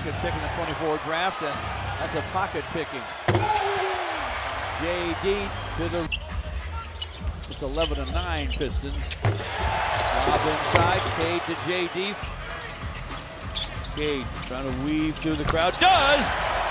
second pick in the 24 draft, and that's a pocket picking. JD to the, it's 11-9 Pistons. Lob inside, Cade to JD. Cade trying to weave through the crowd, does,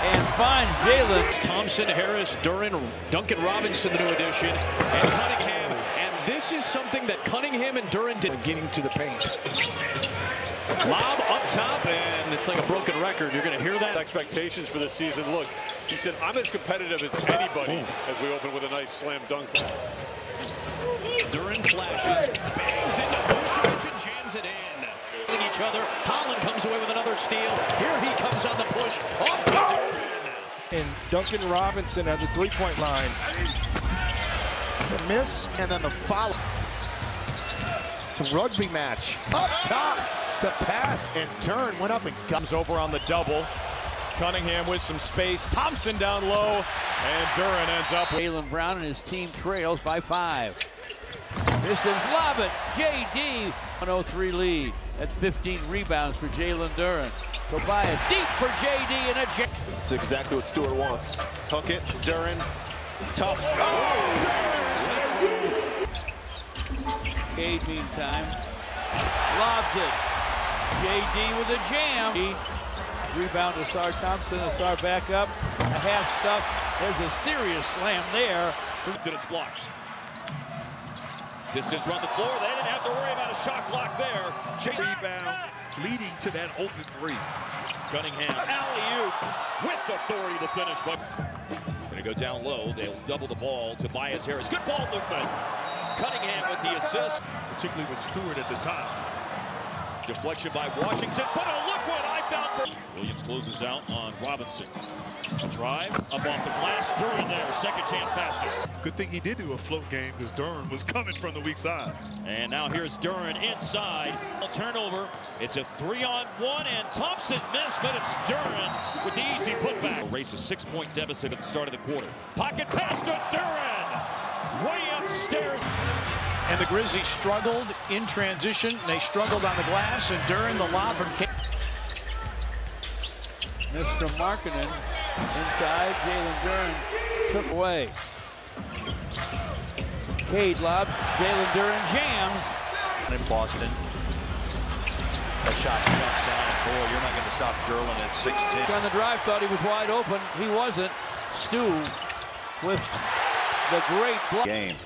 and finds Jalen. Thompson, Harris, Duren, Duncan Robinson, the new addition, and Cunningham. And this is something that Cunningham and Duren did. Getting to the paint. Lob up top, and it's like a broken record. You're going to hear that. Expectations for this season. Look, he said, I'm as competitive as anybody as we open with a nice slam dunk. Duren flashes, bangs into Vucevic and jams it in. Each other. Holland comes away with another steal. Here he comes on the push. Off to Duren. And Duncan Robinson at the three-point line. The miss and then the follow. It's a rugby match. Up top, the pass and turn went up and comes over on the double. Cunningham with some space. Thompson down low, and Duren ends up. Jaylen Brown and his team trails by 5. Pistons lob it. JD, 103 lead. That's 15 rebounds for Jalen Duren. Tobias deep for JD and a jam. That's exactly what Stewart wants. Hook it, Duren, tough. Cade, meantime, lobs it. JD with a jam. Rebound to Sar Thompson. Sar back up. A half stuff. There's a serious slam there. It's blocked. Pistons run the floor. They didn't have to worry about a shot clock there. Rebound leading to that open three. Cunningham alley-oop with authority to finish. But going to go down low. They'll double the ball. Tobias Harris. Good ball movement. Cunningham with the assist. Particularly with Stewart at the top. Deflection by Washington. But oh, look what I found. Williams closes out on Robinson. A drive up off the glass. Duren there. Second chance basket. Good thing he did do a float game because Duren was coming from the weak side. And now here's Duren inside. Turnover. It's a 3-on-1 and Thompson missed, but it's Duren with the easy putback. Race a 6-point deficit at the start of the quarter. Pocket pass to Duren. Way upstairs. And the Grizzlies struggled in transition. They struggled on the glass, and Duren the lob from Cade. Miss from Markkanen. Inside, Jalen Duren took away. Cade lobs, Jalen Duren jams. In Boston. A shot jumps on, and boy, you're not going to stop Gerlin at 6'10". On the drive, thought he was wide open. He wasn't. Stu with the great block. Game.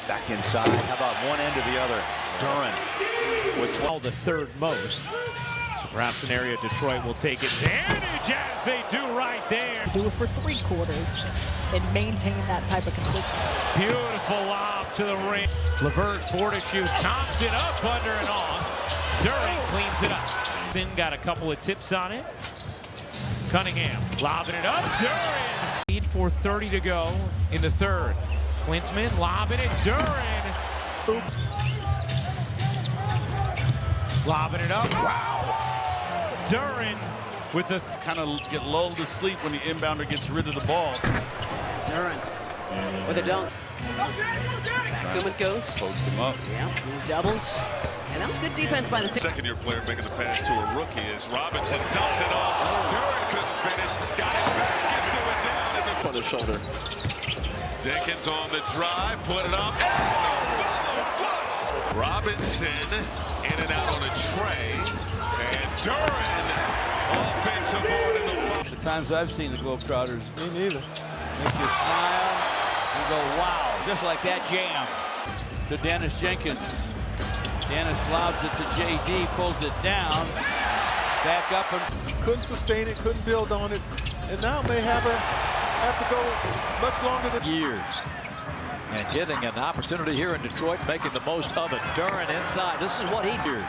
Back inside. How about one end to the other? Duren with 12. The third most. So perhaps an area Detroit will take advantage as they do right there. Do it for 3 quarters and maintain that type of consistency. Beautiful lob to the ring. LeVert, 4 to shoot. Thompson up under and off. Duren cleans it up. Got a couple of tips on it. Cunningham lobbing it up. Duren. Lead for 30 to go in the third. Klintman lobbing it. Duren. Oops. Lobbing it up. Wow. Duren with the kind of get lulled to sleep when the inbounder gets rid of the ball. Duren with a dunk. Back to him it goes. Post him up. Yeah, these doubles. And that was good defense by the second-year player making the pass to a rookie is Robinson. Dumps it off. Duren couldn't finish. Got it back and threw it down on the shoulder. Jenkins on the drive, put it up, and a follow touch. Robinson in and out on a tray, and Duren offensive board in the The times I've seen the Globetrotters, me neither, make you smile and go, wow, just like that jam. To Dennis Jenkins. Dennis lobs it to JD, pulls it down, back up and Couldn't sustain it, couldn't build on it, and now may have to go much longer than years. And getting an opportunity here in Detroit, making the most of it. Duren inside. This is what he does.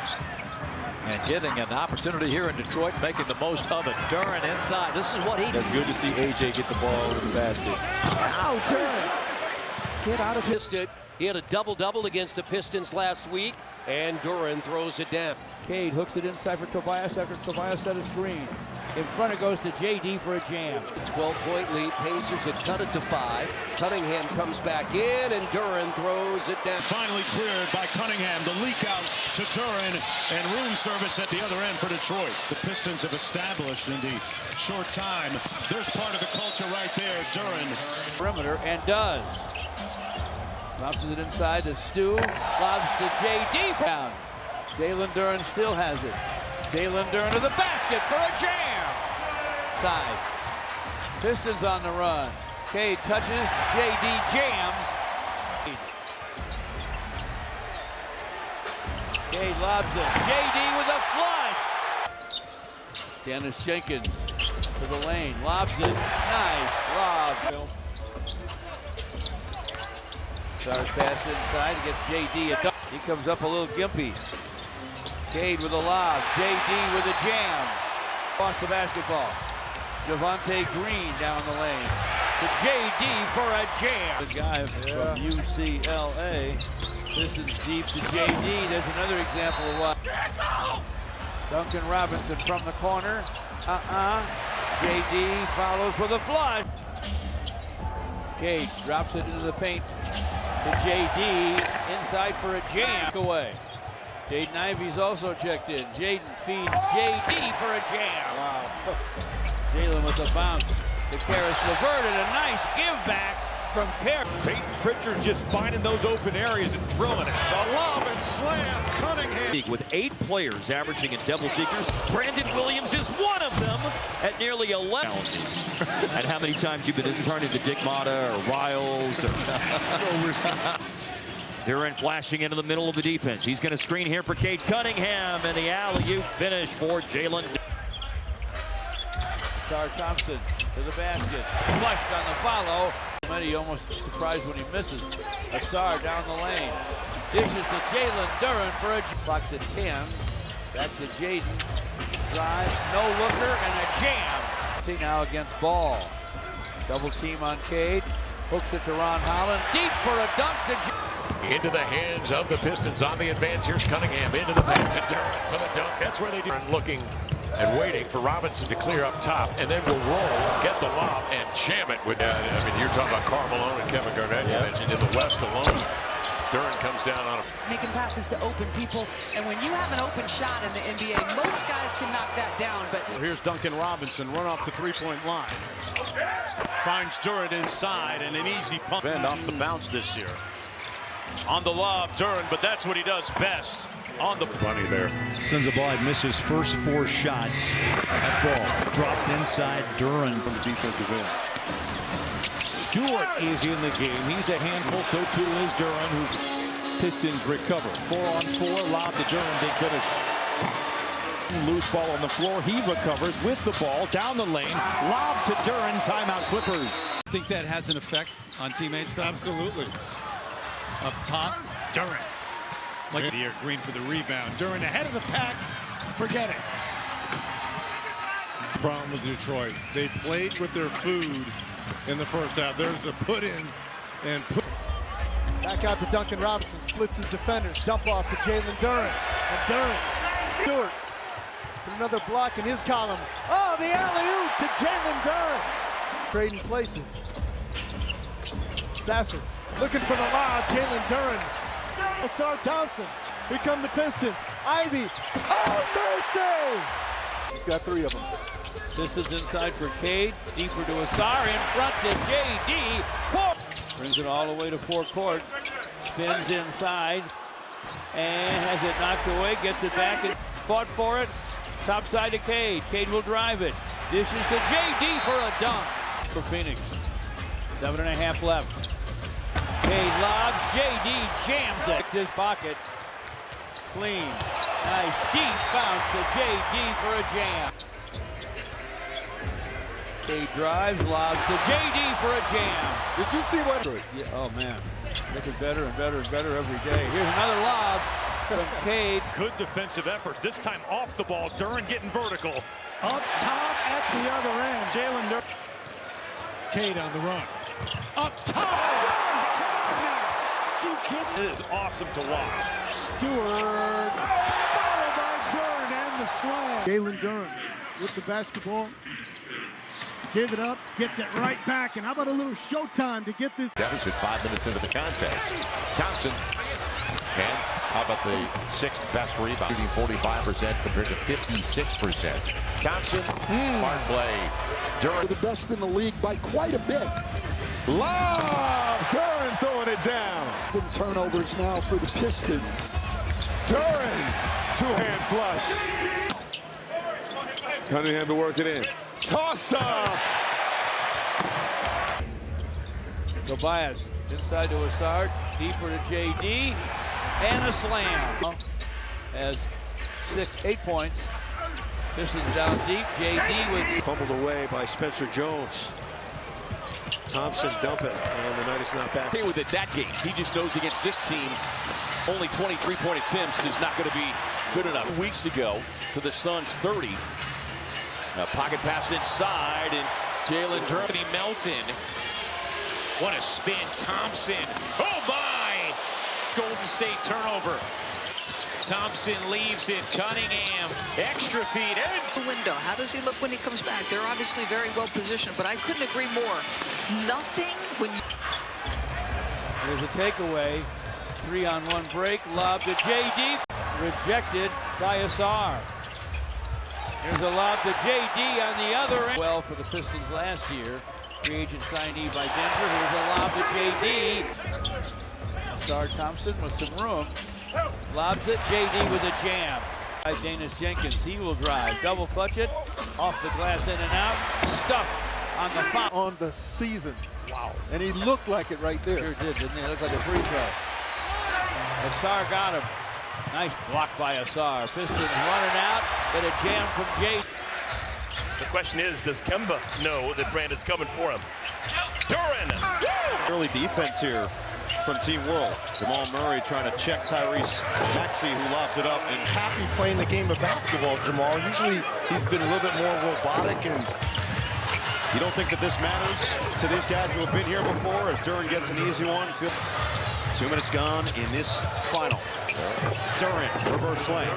And getting an opportunity here in Detroit, making the most of it. Duren inside. This is what he does. It's good to see AJ get the ball in the basket. Now Duren. Get out of his. He had a double-double against the Pistons last week, and Duren throws it down. Cade hooks it inside for Tobias after Tobias set a screen. In front, it goes to JD for a jam. 12-point lead. Pacers had cut it to 5. Cunningham comes back in, and Duren throws it down. Finally cleared by Cunningham. The leak out to Duren, and room service at the other end for Detroit. The Pistons have established in the short time. There's part of the culture right there. Duren. Perimeter, and does. Bounces it inside to Stu. Lobs to JD. Down. Jalen Duren still has it. Jalen Duren to the basket for a jam. Side. Pistons on the run. Cade touches. JD jams. Cade lobs it. JD with a flush. Dennis Jenkins to the lane. Lobs it. Nice lob. Starts pass inside. He gets JD a dunk. He comes up a little gimpy. Cade with a lob. JD with a jam. Lost the basketball. Javonte Green down the lane to JD for a jam. The guy from UCLA. Pistons deep to JD. There's another example of what. Duncan Robinson from the corner. JD follows with a flush. Cade drops it into the paint to JD. Inside for a jam. Away. Jaden Ivey's also checked in. Jaden feeds JD for a jam. Wow. Jalen with a bounce to Karis LeVert, and a nice give back from Karis. Peyton Pritchard just finding those open areas and drilling it. The lob and slam. Cunningham. With 8 players averaging in double figures, Brandon Williams is one of them at nearly 11. And how many times you've been turning to Dick Motta or Riles? Duren flashing into the middle of the defense. He's going to screen here for Cade Cunningham, and the alley-oop finish for Jalen. Sar Thompson to the basket. Flushed on the follow. Many almost surprised when he misses. Asar down the lane. Dishes to Jalen Duren for a clock's at 10. Back to Jaden. Drive, no looker, and a jam. Now against Ball. Double team on Cade. Hooks it to Ron Holland. Deep for a dunk to into the hands of the Pistons on the advance. Here's Cunningham into the paint to Duren for the dunk. That's where they do. Looking and waiting for Robinson to clear up top, and then will roll, get the lob, and jam it with. I mean, you're talking about Karl Malone and Kevin Garnett. You mentioned in the West alone. Duren comes down on him. Making passes to open people, and when you have an open shot in the NBA, most guys can knock that down. But here's Duncan Robinson, run off the three-point line. Finds Duren inside, and an easy pump. Bend off the bounce this year. On the lob, Duren, but that's what he does best. On the bunny there. Sensabaugh misses first 4 shots. That ball dropped inside Duren from the defensive end. Stewart is in the game. He's a handful, so too is Duren, who Pistons recover. 4-on-4, lob to Duren, big finish. Loose ball on the floor. He recovers with the ball down the lane. Lob to Duren, timeout Clippers. Think that has an effect on teammates, though? Absolutely. Up top, Duren. Like the air, Green for the rebound. Duren ahead of the pack. Forget it. Problem with Detroit. They played with their food in the first half. There's a put in and put. Back out to Duncan Robinson. Splits his defenders. Dump off to Jalen Duren. And Duren. Stewart. Another block in his column. Oh, the alley-oop to Jalen Duren. Trading places. Sasser looking for the lob. Jalen Duren. Sar Thompson. Here come the Pistons. Ivy. Oh, mercy! He's got 3 of them. This is inside for Cade. Deeper to Asar. In front to JD. 4. Brings it all the way to forecourt. Spins inside. And has it knocked away. Gets it back and fought for it. Top side to Cade. Cade will drive it. Dishes to JD for a dunk for Phoenix. 7.5 left. Cade lobs. JD jams it. His pocket. Clean. Nice deep bounce to JD for a jam. Cade drives, lobs to JD for a jam. Did you see what? Yeah, oh man, looking better and better and better every day. Here's another lob from Cade. Good defensive efforts. This time off the ball. Duren getting vertical. Up top at the other end. Jalen Duren. Cade on the run. Up top. It is awesome to watch. Stewart. Followed by Duren and the slam. Jalen Duren with the basketball. Give it up, gets it right back, and how about a little showtime to get this? Deficit 5 minutes into the contest. Thompson, and how about the 6th best rebound? 45% compared to 56%. Thompson, smart play. Duren, the best in the league by quite a bit. Lob! Duren throwing it down. Good turnovers now for the Pistons. Duren, two-hand flush. Cunningham to work it in. Toss up! Tobias inside to Assard, deeper to JD, and a slam. Has 8 points. Pistons down deep. JD with fumbled away by Spencer Jones. Thompson dumping, and the night is not back. With it that game, he just knows against this team, only 23-point attempts is not going to be good enough. Weeks ago to the Suns 30. A pocket pass inside, and Jalen Duren. Melton. What a spin. Thompson. Oh, my! Golden State turnover. Thompson leaves it. Cunningham. Extra feed. The window. How does he look when he comes back? They're obviously very well positioned, but I couldn't agree more. Nothing when you... There's a takeaway. 3-on-1 break. Lob to JD. Rejected by Assar. Here's a lob to JD on the other end. Well for the Pistons last year. Free agent signee by Denver. Here's a lob to JD. Assar Thompson with some room. Lobs it. JD with a jam. By Danis Jenkins. He will drive. Double clutch it. Off the glass, in and out. Stuffed on the foul. On the season. Wow. And he looked like it right there. Sure did, didn't he? It looked like a free throw. Assar got him. Nice block by Assar. Pistons running out. Get a jam from Jay. The question is, does Kemba know that Brandon's coming for him? Duren! Early defense here from Team World. Jamal Murray trying to check Tyrese Maxey, who lobs it up. And Happy playing the game of basketball, Jamal. Usually he's been a little bit more robotic. And you don't think that this matters to these guys who have been here before as Duren gets an easy one? 2 minutes gone in this final. Duren, reverse lane.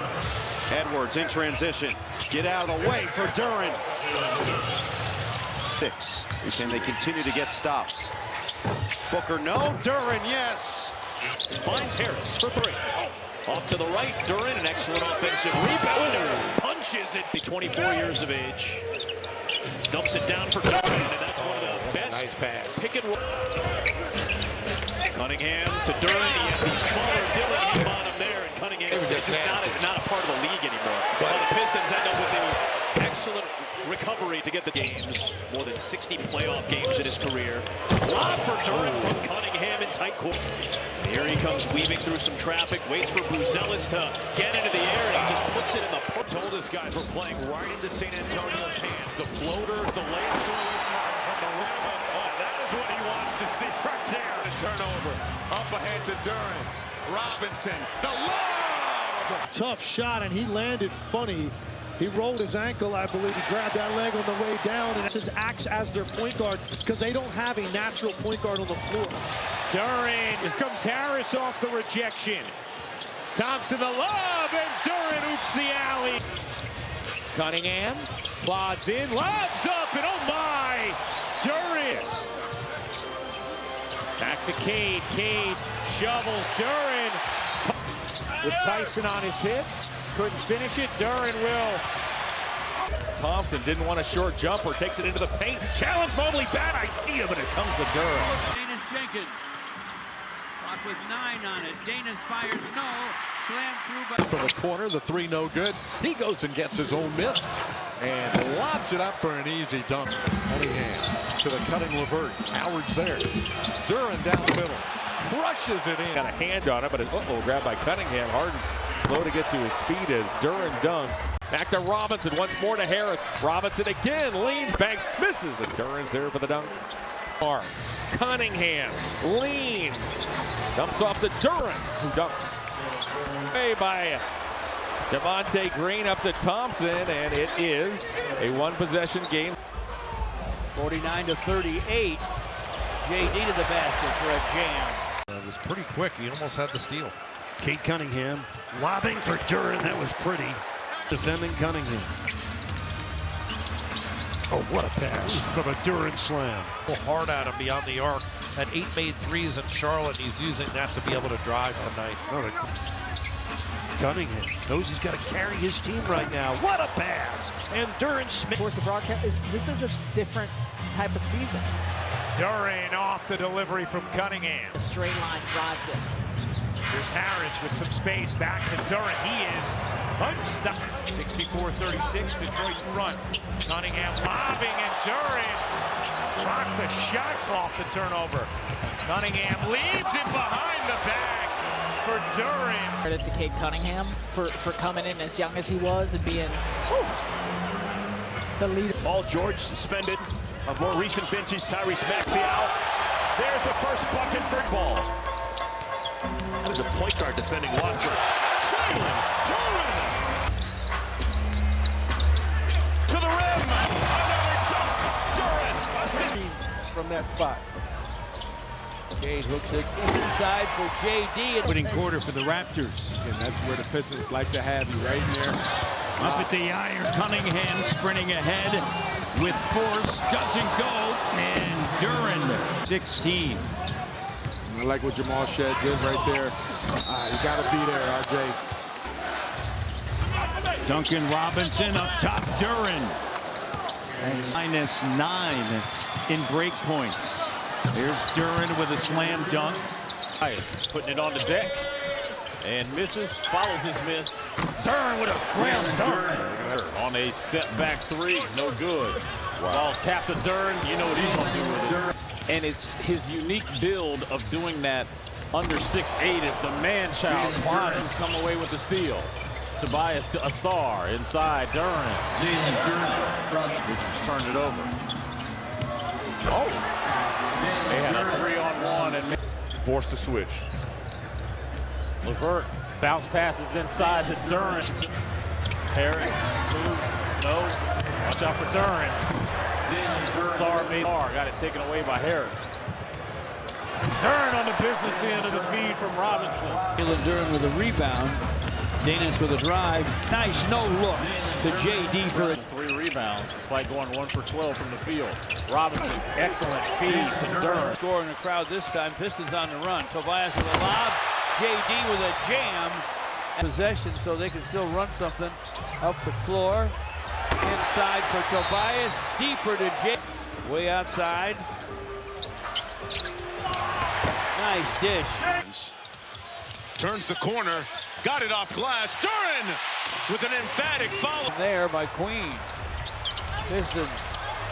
Edwards in transition. Get out of the way for Duren. 6. Can they continue to get stops? Booker, no. Duren, yes. Finds Harris for 3. Off to the right. Duren, an excellent offensive rebound. Punches it. 24 years of age. Dumps it down for Duren, and that's one of the best. Nice pass. Pick and roll. Cunningham to Duren. He had the smaller Dillingham on him there, and Cunningham is just not a part of the league anymore. But the Pistons end up with an excellent recovery to get the games. More than 60 playoff games in his career. Lob for Duren from Cunningham in tight court. Here he comes weaving through some traffic, waits for Buzelis to get into the air, and he just puts it in the post. Told us guys were playing right into San Antonio's hands. The floaters, the layups going from the rim. Oh, that is what he wants to see right there. The turnover. Up ahead to Duren. Robinson. The lob! Tough shot, and he landed funny. He rolled his ankle, I believe. He grabbed that leg on the way down, and since acts as their point guard because they don't have a natural point guard on the floor. Duren, here comes Harris off the rejection. Thompson the lob, and Duren oops the alley. Cunningham plods in, lobs up, and oh my! Duren. Back to Cade. Cade shovels Duren. With Tyson on his hip. Couldn't finish it. Duren will. Thompson didn't want a short jumper. Takes it into the paint. Challenge Mobley. Bad idea, but it comes to Duren. Danis Jenkins. Clock with 9 on it. Danis fires no. Slam through by... From the corner, the 3 no good. He goes and gets his own miss. And lobs it up for an easy dunk. Cunningham to the cutting Levert. Howard's there. Duren down the middle. Crushes it in. Got a hand on it, but grabbed by Cunningham. Harden's slow to get to his feet as Duren dunks. Back to Robinson, once more to Harris. Robinson again, leans, banks, misses, and Duren's there for the dunk. Cunningham leans, dumps off to Duren, who dunks. Away by Javonte Green up to Thompson, and it is a one-possession game. 49-38. JD to the basket for a jam. It was pretty quick. He almost had the steal. Kate Cunningham lobbing for Duren. That was pretty. Defending Cunningham. Oh, what a pass for the Duren slam. Hard at him beyond the arc. Had 8 made threes in Charlotte. He's using that to be able to drive tonight. Cunningham knows he's got to carry his team right now. What a pass! And Duren Smith. Of course, the broadcast, this is a different type of season. Duren off the delivery from Cunningham. A straight line drives it. Here's Harris with some space. Back to Duren. He is unstoppable. 64-36, Detroit in front. Cunningham lobbing, and Duren rocked the shot off the turnover. Cunningham leaves it behind the back for Duren. Credit to Cade Cunningham for coming in as young as he was and being the leader. Paul George suspended. Of more recent vintage, Tyrese Maxey out. There's the first bucket for ball. That was a point guard defending Watford. Jalen Duren to the rim. Another dunk. Duren assist from that spot. Cade hooks it inside for JD. Opening quarter for the Raptors. And that's where the Pistons like to have you, right in there. Up at the iron, Cunningham sprinting ahead with force, doesn't go, and Duren, 16. I like what Jamal Shed did right there. You got to be there, RJ. Duncan Robinson up top, Duren. And -9 in break points. Here's Duren with a slam dunk. Putting it on the deck and misses, follows his miss. Duren with a slam dunk on a step back three, no good. Ball tapped to Duren, you know what he's gonna do with it. And it's his unique build of doing that under 6'8" as the man-child climbs. He's come away with the steal. Tobias to Asar inside Duren. Jalen Duren. Wizards turned it over. Oh! They had a 3-on-1 and forced to switch. LeVert bounce passes inside to Duren. Harris, no, watch out for Duren. Sar got it taken away by Harris. Duren on the business end of the feed from Robinson. Jalen Duren with a rebound. Danis with a drive. Nice no look to JD for it. 3 rebounds despite going 1 for 12 from the field. Robinson, excellent feed to Duren. Score in the crowd this time. Pistons on the run. Tobias with a lob. JD with a jam. Possession so they can still run something up the floor. Inside for Tobias. Deeper to JD. Way outside. Nice dish. Turns the corner. Got it off glass. Duren with an emphatic foul. There by Queen. Pistons.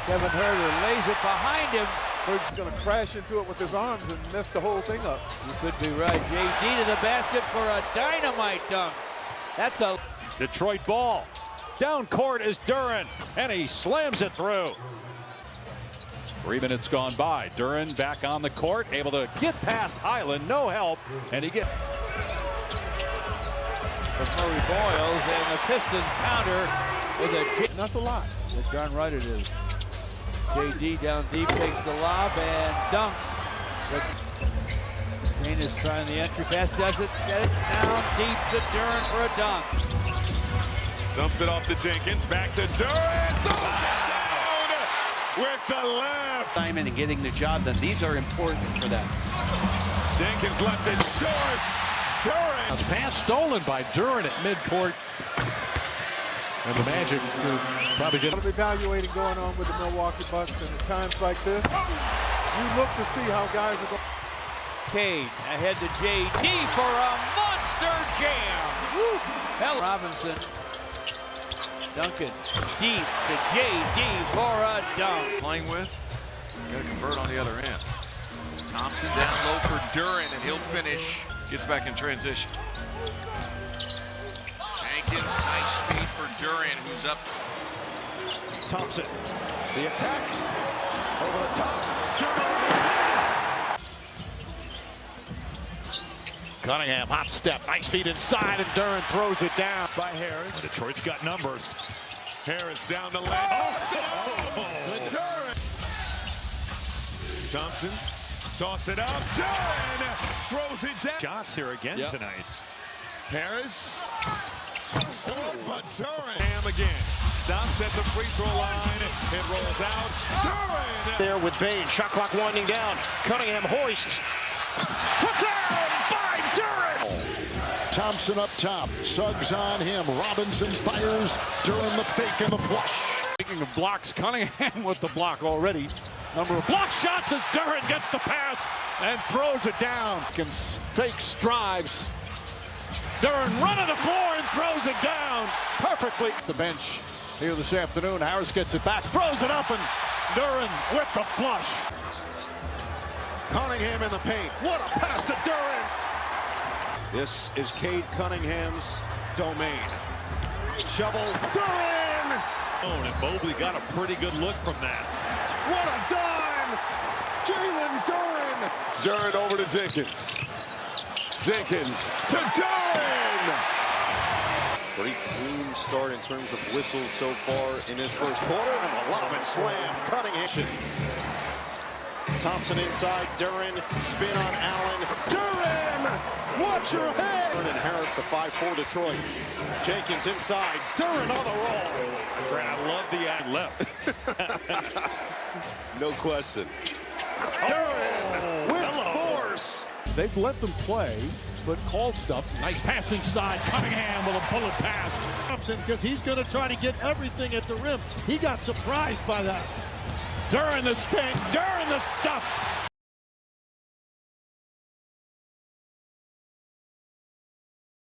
Kevin Huerter lays it behind him. He's going to crash into it with his arms and mess the whole thing up. You could be right. JD to the basket for a dynamite dunk. That's a Detroit ball. Down court is Duren, and he slams it through. 3 minutes gone by. Duren back on the court, able to get past Highland, no help, and he gets. From Murray Boyles, and the Pistons counter with a. That's a lot. That's darn right it is. JD down deep, takes the lob and dunks. Green is trying the entry pass, does it? Get it down deep to Duren for a dunk. Dumps it off to Jenkins, back to Duren. Down with the left. Simon and getting the job done. These are important for them. Jenkins left it short. Duren. Pass stolen by Duren at midcourt. And the Magic probably A lot of evaluating going on with the Milwaukee Bucks, and at times like this, you look to see how guys are going. Cade ahead to JD for a monster jam. Woo. Robinson. Duncan deep to JD for a dunk. Playing with. Got to convert on the other end. Thompson down low for Duren, and he'll finish. Gets back in transition. Jenkins, nice speed for Duren, who's up. Thompson, the attack, over the top. Duren. Cunningham, hop step, nice feet inside, and Duren throws it down by Harris. Detroit's got numbers. Harris down the lane. Duren. Thompson, toss it up. Duren throws it down. Shots here again tonight. Harris, but Duren. Again. stops at the free throw line. It rolls out. Duren! There with Bain. Shot clock winding down. Cunningham hoists. Put down by Duren! Thompson up top. Suggs on him. Robinson fires. Duren the fake and the flush. Speaking of blocks, Cunningham with the block already. Number of block shots as Duren gets the pass and throws it down. Fake strives. Duren running the floor and throws it down perfectly. The bench here this afternoon. Harris gets it back, throws it up, and Duren with the flush. Cunningham in the paint. What a pass to Duren. This is Cade Cunningham's domain. Shovel. Duren! And Mobley got a pretty good look from that. What a dime! Jalen Duren! Duren over to Jenkins. Jenkins to Duren! Pretty clean start in terms of whistles so far in this first quarter. And the lob and slam. Cunningham. Thompson inside. Duren. Spin on Allen. Duren! Watch your head! And Harris, the 5-4 Detroit. Jenkins inside. Duren on the roll. Grant, I love the eye left. No question. Duren with force. They've let them play, but called stuff. Nice pass inside. Cunningham with a bullet pass. Thompson, because he's going to try to get everything at the rim. He got surprised by that. Duren the spin. Duren the stuff.